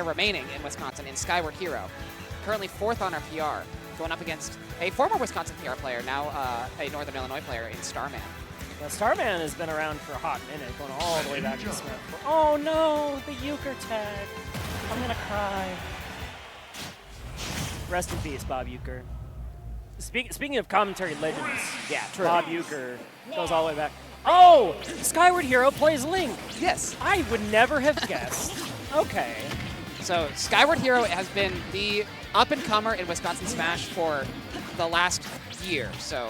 remaining in Wisconsin in Skyward Hero. Currently 4th on our PR, going up against a former Wisconsin PR player, now a Northern Illinois player in Starman. Well, Starman has been around for a hot minute, going all the way back to Smith. Oh no, the euchre tag. I'm gonna cry. Rest in peace, Bob Euchre. Speaking of commentary legends, yeah, true. Bob Euchre goes all the way back. Oh, Skyward Hero plays Link. Yes. I would never have guessed. Okay. So Skyward Hero has been the up-and-comer in Wisconsin Smash for the last year. So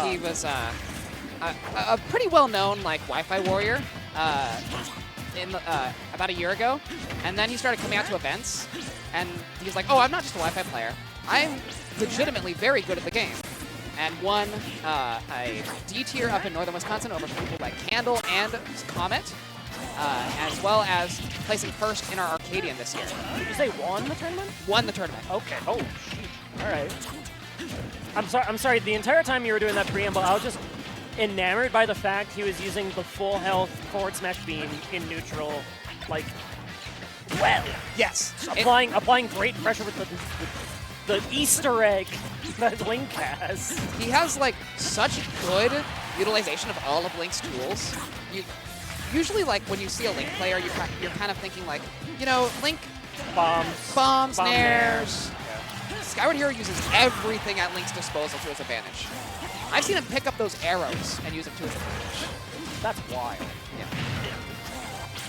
he was a pretty well-known like Wi-Fi warrior about a year ago, and then he started coming out to events, and he's like, oh, I'm not just a Wi-Fi player. I'm legitimately very good at the game. And won a D tier up in northern Wisconsin over people like Candle and Comet, as well as placing 1st in our Arcadian this year. Did you say won the tournament? Won the tournament. Okay. Oh, shoot. All right. I'm sorry. The entire time you were doing that preamble, I was just enamored by the fact he was using the full health forward smash beam in neutral, like, well. Yes. Applying great pressure with the Easter egg that Link has. He has like such good utilization of all of Link's tools. Usually, like when you see a Link player, you're kind of thinking like, you know, Link bombs, nairs. Yeah. Skyward Hero uses everything at Link's disposal to his advantage. I've seen him pick up those arrows and use them to his advantage. That's wild. Yeah.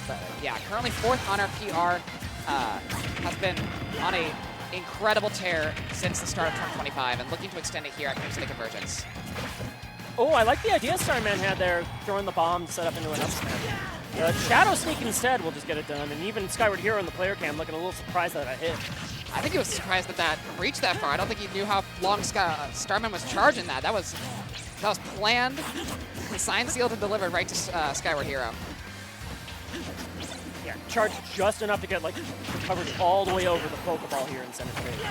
But yeah, currently 4th on our PR. Has been on a incredible tear since the start of 2025 and looking to extend it here at Convergence. Oh, I like the idea Starman had there, throwing the bomb set up into an up smash. Shadow Sneak instead will just get it done, and even Skyward Hero in the player cam looking a little surprised that I hit. I think he was surprised that reached that far. I don't think he knew how long Starman was charging that. That was planned, signed, sealed, and delivered right to Skyward Hero. Yeah, charged just enough to get like recovered all the way over the Pokeball here in center stage.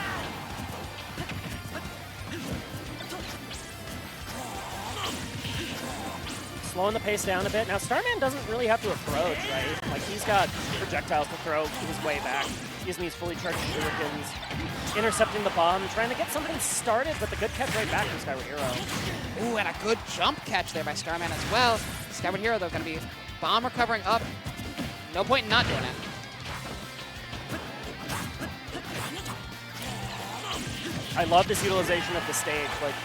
Slowing the pace down a bit. Now Starman doesn't really have to approach, right? Like he's got projectiles to throw his way back, using these fully charged shurikens, intercepting the bomb, trying to get something started, but the good catch right back from Skyward Hero. Ooh, and a good jump catch there by Starman as well. Skyward Hero though gonna be bomb recovering up. No point in not doing it. I love this utilization of the stage. Like,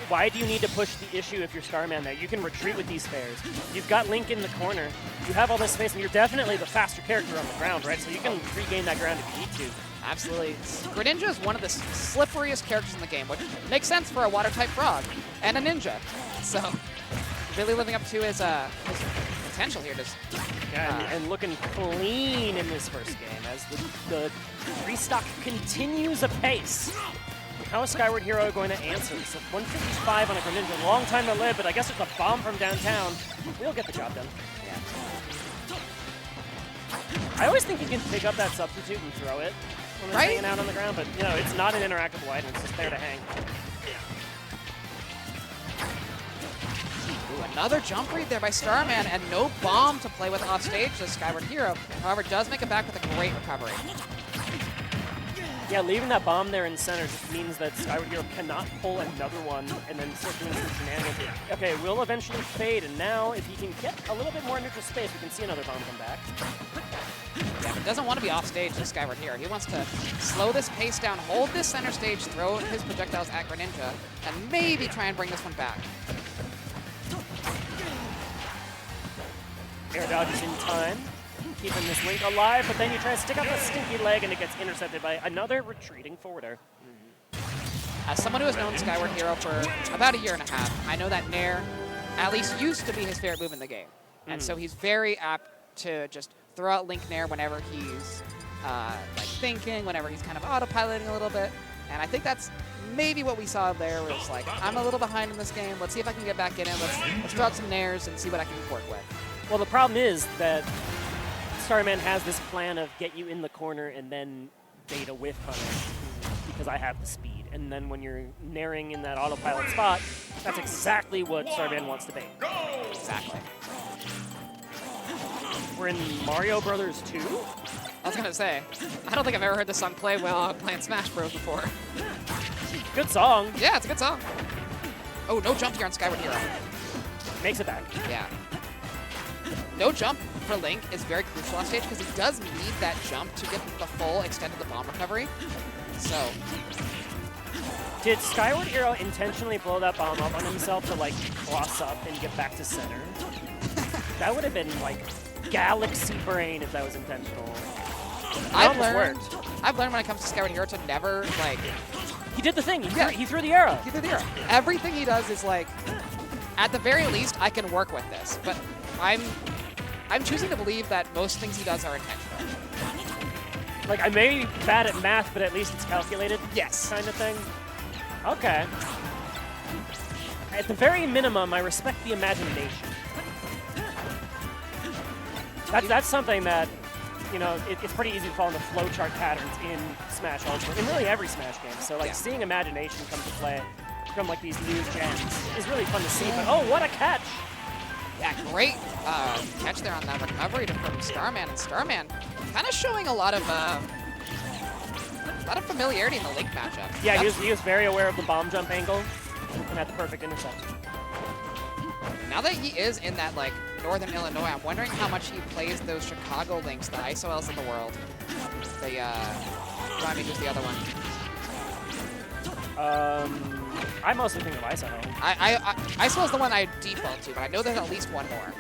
why do you need to push the issue if you're Starman there? You can retreat with these spares. You've got Link in the corner. You have all this space, and you're definitely the faster character on the ground, right? So you can regain that ground if you need to. Absolutely. Greninja is one of the slipperiest characters in the game, which makes sense for a water-type frog and a ninja. So, really living up to his potential here. And looking clean in this first game as the restock continues apace. How is Skyward Hero going to answer this? 155 on a Greninja, long time to live, but I guess it's a bomb from downtown. We'll get the job done. Yeah. I always think you can pick up that substitute and throw it when it's hanging out on the ground, but you know, it's not an interactable item, it's just there to hang. Ooh, another jump read there by Starman, and no bomb to play with off stage to Skyward Hero. However, does make it back with a great recovery. Yeah, leaving that bomb there in center just means that Skyward Hero cannot pull another one and then start doing some shenanigans. Okay, will eventually fade, and now if he can get a little bit more neutral space, we can see another bomb come back. Yeah, but doesn't want to be off stage to Skyward Hero. He wants to slow this pace down, hold this center stage, throw his projectiles at Greninja, and maybe try and bring this one back. Air dodge is in time, keeping this Link alive, but then you try to stick out the stinky leg and it gets intercepted by another retreating forwarder. As someone who has known Skyward Hero for about a year and a half, I know that Nair at least used to be his favorite move in the game. And so he's very apt to just throw out Link Nair whenever he's like thinking, whenever he's kind of autopiloting a little bit. And I think that's maybe what we saw there was like, I'm a little behind in this game. Let's see if I can get back in it. Let's throw out some Nairs and see what I can work with. Well, the problem is that Starman has this plan of get you in the corner and then bait a whiff punish because I have the speed. And then when you're nairing in that autopilot spot, that's exactly what Starman wants to bait. Exactly. We're in Mario Brothers 2? I was gonna say, I don't think I've ever heard this song play while playing Smash Bros. Before. Good song. Yeah, it's a good song. Oh, no jump here on Skyward Hero. Makes it back. Yeah. No jump for Link is very crucial on stage because he does need that jump to get the full extent of the bomb recovery. So. Did Skyward Hero intentionally blow that bomb up on himself to like cross up and get back to center? That would have been like galaxy brain if that was intentional. I've learned when it comes to Skyward Hero to never like. He did the thing. He threw the arrow. He threw the arrow. Everything he does is like, at the very least, I can work with this. But I'm choosing to believe that most things he does are intentional. Like I may be bad at math, but at least it's calculated. Yes. Kind of thing. Okay. At the very minimum, I respect the imagination. That's something that, you know, it's pretty easy to fall into flowchart patterns in Smash Ultimate, in really every Smash game. So, like, seeing imagination come to play from, like, these new gens is really fun to see. But, oh, what a catch! Yeah, great catch there on that recovery from Starman. And Starman kind of showing a lot of familiarity in the Link matchup. Yeah, he was very aware of the bomb jump angle and had the perfect interception. Now that he is in that, like, Northern Illinois, I'm wondering how much he plays those Chicago Links, the ISOLs in the world. The, remind me who's the other one. I mostly think of ISOL. ISOL is the one I default to, but I know there's at least one more.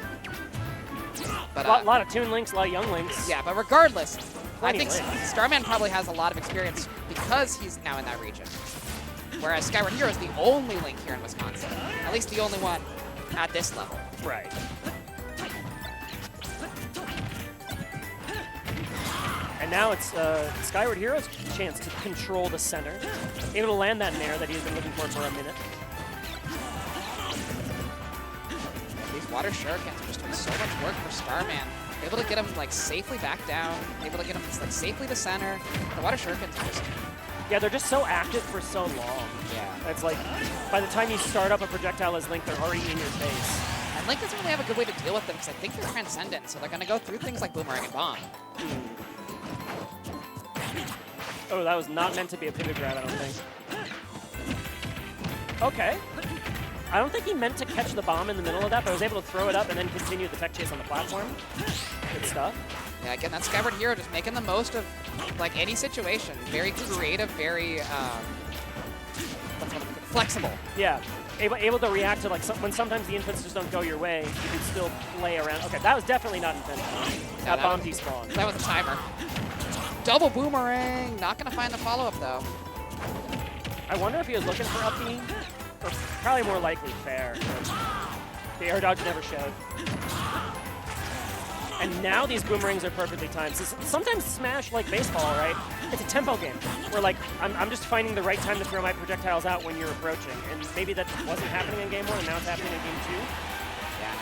But, a lot of Toon Links, a lot of Young Links. Yeah, but regardless, I think Links. Starman probably has a lot of experience because he's now in that region. Whereas Skyward Hero is the only Link here in Wisconsin. At least the only one at this level. Right. And now it's Skyward Hero's chance to control the center. Able to land that nair that he's been looking for a minute. These water shurikens are just doing so much work for Starman. Able to get him like safely back down, able to get him like safely to center. The water shurikens are just... Yeah, they're just so active for so long. Yeah. It's like, by the time you start up a projectile as Link, they're already in your face. And Link doesn't really have a good way to deal with them because I think they're transcendent, so they're going to go through things like Boomerang and Bomb. Oh, that was not meant to be a pivot grab, I don't think. Okay. I don't think he meant to catch the bomb in the middle of that, but I was able to throw it up and then continue the tech chase on the platform. Good stuff. Yeah, again, that Skyward Hero just making the most of like any situation. Very creative, very flexible. Yeah, able to react to like when sometimes the inputs just don't go your way, you can still play around. Okay, that was definitely not intentional. That bomb despawned. That was a timer. Double boomerang. Not gonna find the follow-up though. I wonder if he was looking for up B, or probably more likely fair. The air dodge never showed. And now these boomerangs are perfectly timed. So sometimes Smash, like baseball, right? It's a tempo game where like I'm just finding the right time to throw my projectiles out when you're approaching. And maybe that wasn't happening in Game 1 and now it's happening in Game 2. Yeah,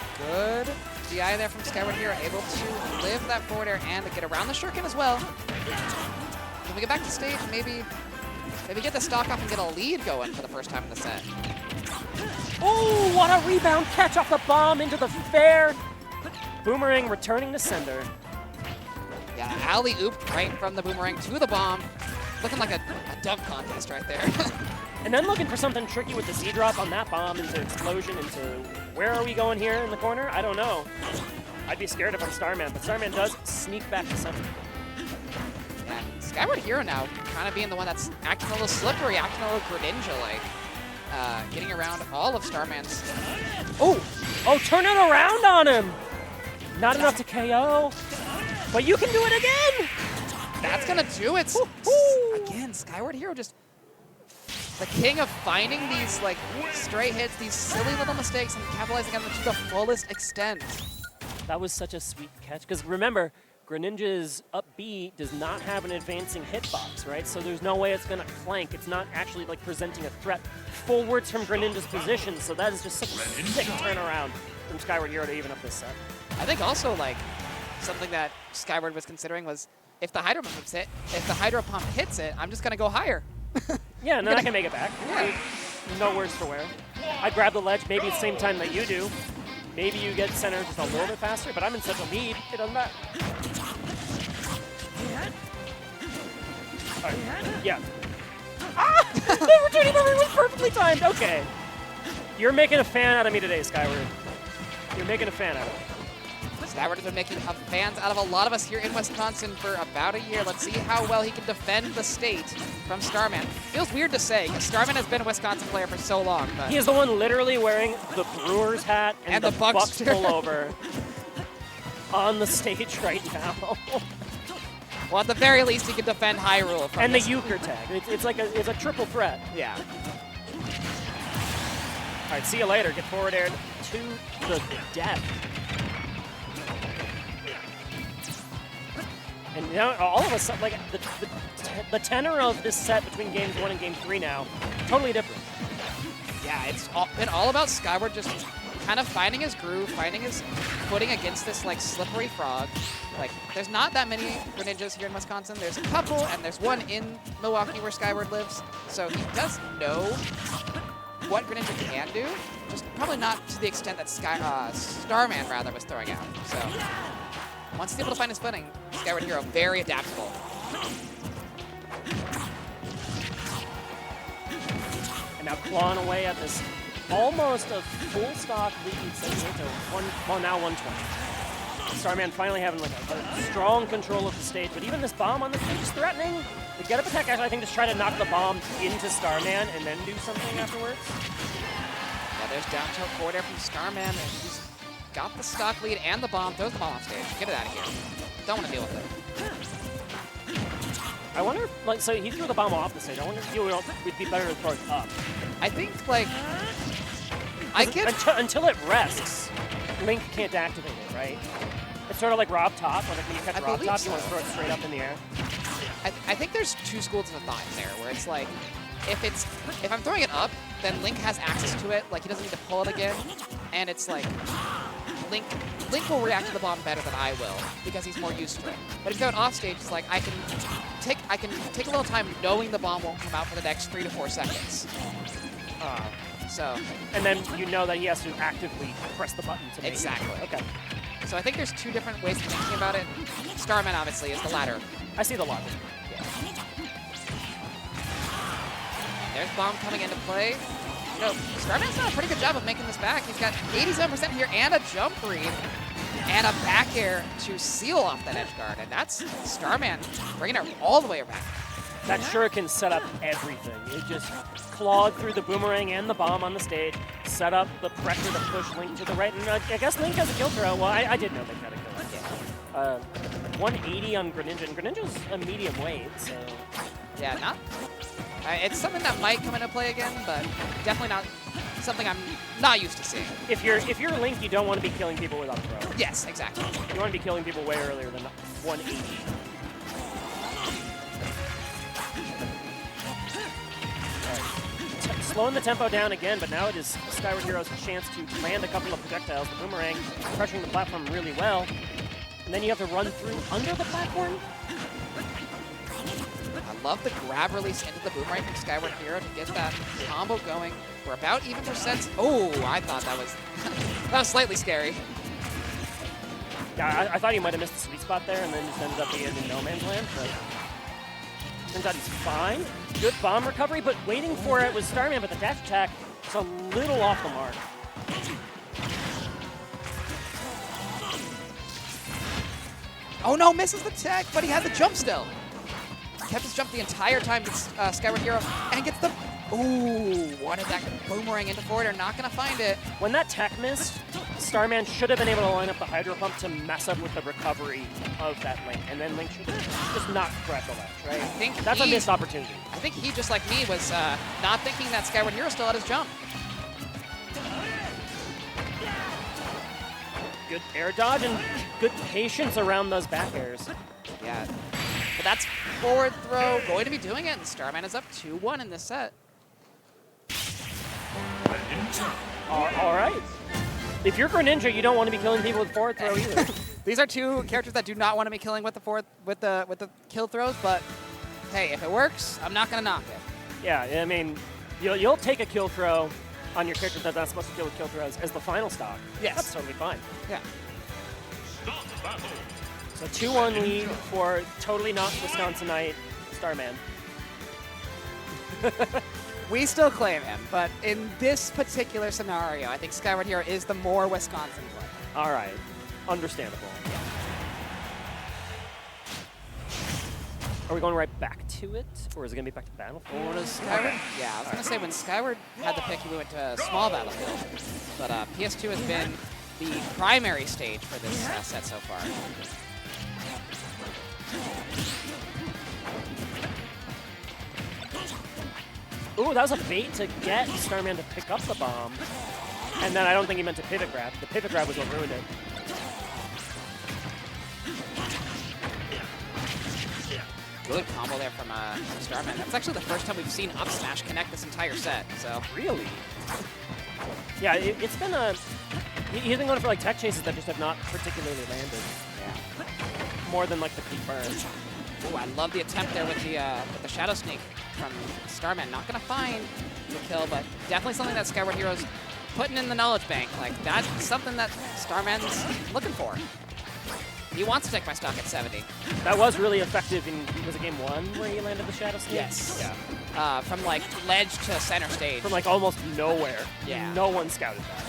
good DI there from Skyward Hero, able to live that forward air and to get around the shuriken as well. When we get back to stage, maybe get the stock off and get a lead going for the first time in the set. Oh, what a rebound catch off the bomb into the fair. Boomerang returning to sender. Yeah, alley-oop right from the boomerang to the bomb. Looking like a dunk contest right there. And then looking for something tricky with the Z-drop on that bomb into explosion, into where are we going here in the corner? I don't know. I'd be scared if I'm Starman, but Starman does sneak back to center. And Skyward Hero now kind of being the one that's acting a little slippery, acting a little Greninja-like. Getting around all of Starman's... Oh, turn it around on him! Not enough to KO, but you can do it again! That's gonna do it! Again, Skyward Hero just the king of finding these like stray hits, these silly little mistakes, and capitalizing on them to the fullest extent. That was such a sweet catch, because remember, Greninja's up B does not have an advancing hitbox, right? So there's no way it's gonna clank. It's not actually like presenting a threat forwards from Greninja's position, so that is just such a sick turnaround from Skyward Hero to even up this set. I think also like something that Skyward was considering was if the Hydro Pump hits it, I'm just gonna go higher. Yeah, and then I can make it back. Yeah. No worse for wear. I grab the ledge maybe at the same time that you do. Maybe you get center just a little bit faster, but I'm in such a lead, it doesn't matter. Right. Yeah. Ah! The rotating boomerang was perfectly timed. Okay. You're making a fan out of me today, Skyward. You're making a fan out of me. Skyward has been making fans out of a lot of us here in Wisconsin for about a year. Let's see how well he can defend the state from Starman. Feels weird to say, because Starman has been a Wisconsin player for so long. But he is the one literally wearing the Brewers hat and the Bucks pullover on the stage right now. Well, at the very least, he can defend Hyrule from and the Euchre tag. It's a triple threat. Yeah. All right, see you later. Get forward aired to the death. And now all of a sudden, like the tenor of this set between games 1 and game 3 now, totally different. Yeah, it's been all about Skyward just kind of finding his groove, finding his footing against this like slippery frog. Like, there's not that many Greninjas here in Wisconsin. There's a couple, and there's one in Milwaukee where Skyward lives. So he does know what Greninja can do, just probably not to the extent that Starman rather was throwing out. So once he's able to find his footing, Skyward Hero very adaptable. And now clawing away at this almost a full stock lead, sending it to now 120. Starman finally having like a strong control of the stage, but even this bomb on the stage is threatening. The get up attack actually, I think, just try to knock the bomb into Starman and then do something afterwards. Yeah, there's down tilt forward air from Starman, and he's got the stock lead and the bomb. Throws the bomb off stage. Get it out of here. Don't want to deal with it. I wonder, like, so he threw the bomb off the stage. I wonder if it would be better to throw it up. I think, like, until it rests, Link can't activate it, right? It's sort of like Rob Top. Like when you catch Rob Top, you want to throw it straight up in the air. I think there's two schools of thought there, where it's like, if I'm throwing it up, then Link has access to it. Like, he doesn't need to pull it again, and it's like Link will react to the bomb better than I will because he's more used to it. But if you throw it off stage, it's like I can take a little time knowing the bomb won't come out for the next 3 to 4 seconds. So. And then you know that he has to actively press the button to make exactly. it. Okay. So I think there's two different ways of thinking about it. Starman obviously is the latter. I see the logic. Yeah. There's bomb coming into play. You know, Starman's done a pretty good job of making this back. He's got 87% here and a jump read and a back air to seal off that edge guard. And that's Starman bringing her all the way back. That shuriken set up everything. It just clawed through the boomerang and the bomb on the stage, set up the pressure to push Link to the right. And I guess Link has a kill throw. Well, I did know Link had a kill throw. 180 on Greninja, and Greninja's a medium weight, so. Yeah, it's something that might come into play again, but definitely not something I'm not used to seeing. If you're Link, you don't want to be killing people without throw. Yes, exactly. You want to be killing people way earlier than 180. Slowing the tempo down again, but now it is Skyward Hero's chance to land a couple of projectiles. The boomerang pressuring the platform really well. And then you have to run through under the platform. I love the grab release into the boomerang from Skyward Hero to get that combo going. We're about even percents. Oh, I thought that was slightly scary. Yeah, I thought he might have missed the sweet spot there and then just ended up being in no man's land, but turns out he's fine. Good bomb recovery, but waiting for it was Starman, but the dash attack is a little off the mark. Oh no, misses the tech, but he had the jump still. Kept his jump the entire time, gets Skyward Hero, and gets the... Ooh, wanted that boomerang into forward, are not going to find it. When that tech missed, Starman should have been able to line up the Hydro Pump to mess up with the recovery of that Link, and then Link should have just not grabbed the ledge, right? I think that's a missed opportunity. I think he, just like me, was not thinking that Skyward Hero still had his jump. Good air dodge and good patience around those back airs. Yeah. But that's forward throw, going to be doing it, and Starman is up 2-1 in this set. All right. If you're Greninja, you don't want to be killing people with forward throw either. These are two characters that do not want to be killing with the kill throws, but hey, if it works, I'm not going to knock it. Yeah, I mean, you'll take a kill throw on your character that's not supposed to kill with kill throws as the final stock. Yes. That's totally fine. Yeah. So 2-1 lead for totally not Wisconsinite Starman. We still claim him, but in this particular scenario, I think Skyward Hero is the more Wisconsin play. All right. Understandable. Are we going right back to it, or is it going to be back to Battlefield? What is Skyward? Yeah, I was going to say when Skyward had the pick, we went to small Battlefield, but PS2 has been the primary stage for this set so far. Ooh, that was a bait to get Starman to pick up the bomb. And then I don't think he meant to pivot grab. The pivot grab was what ruined it. Good combo there from Starman. That's actually the first time we've seen up smash connect this entire set. So really? Yeah, it's been a... He's been going for like tech chases that just have not particularly landed. Yeah. More than like the confirm. Ooh, I love the attempt there with the Shadow Sneak from Starman. Not gonna find the kill, but definitely something that Skyward Hero's putting in the knowledge bank. Like that's something that Starman's looking for. He wants to take my stock at 70. That was really effective in, was it game 1 where he landed the Shadow Sneak? Yes. Yeah. From like ledge to center stage. From like almost nowhere. Yeah. No one scouted that.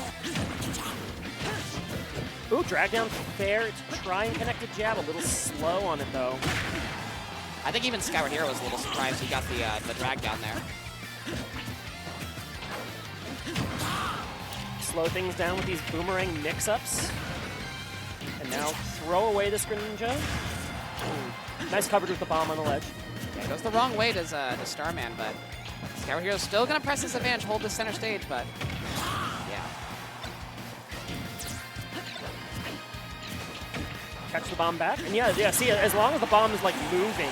Ooh, drag down fair. It's trying connected jab. A little slow on it though. I think even Skyward Hero was a little surprised he got the drag down there. Slow things down with these boomerang mix-ups. And now throw away this Greninja. Ooh. Nice coverage with the bomb on the ledge. Yeah, it goes the wrong way, does Starman, but Skyward Hero's still going to press this advantage, hold this center stage, but yeah. Catch the bomb back. And yeah, see, as long as the bomb is like moving,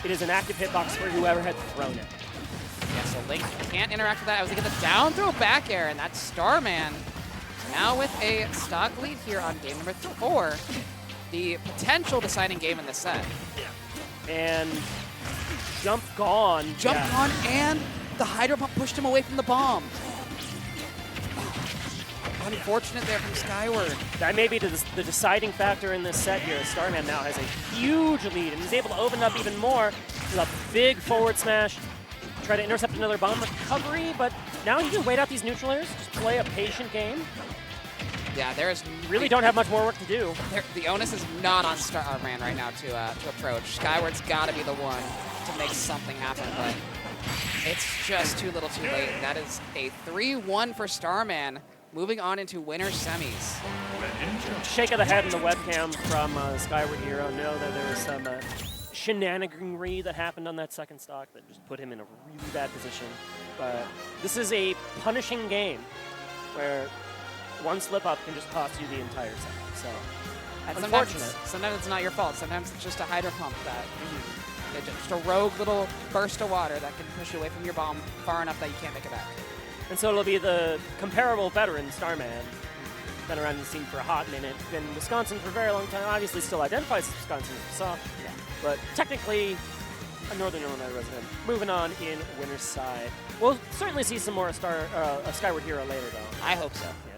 it is an active hitbox for whoever had thrown it. Yeah, so Link can't interact with that. I was going to get the down throw back air, and that's Starman. Now with a stock lead here on game number 4, the potential deciding game in this set. And jump gone. Jump gone, and the Hydro Pump pushed him away from the bomb. Unfortunate there from Skyward. That may be the deciding factor in this set here. Starman now has a huge lead, and he's able to open up even more with a big forward smash. Try to intercept another bomb recovery, but now he can wait out these neutral airs, just play a patient game. Yeah, there's really don't have much more work to do. The onus is not on Starman right now to approach. Skyward's got to be the one to make something happen, but it's just too little too late. That is a 3-1 for Starman, moving on into winner semis. Shake of the head in the webcam from Skyward Hero. Know that there was some shenaniganry that happened on that second stock that just put him in a really bad position. But this is a punishing game where one slip up can just cost you the entire set. So, unfortunate. Sometimes it's not your fault. Sometimes it's just a Hydro Pump that just a rogue little burst of water that can push you away from your bomb far enough that you can't make it back. And so it'll be the comparable veteran Starman. Been around the scene for a hot minute. Been in Wisconsin for a very long time. Obviously still identifies as Wisconsin as we saw. Yeah. But technically a Northern Illinois resident. Moving on in winner's side. We'll certainly see some more Skyward Hero later though. I hope so. Yeah.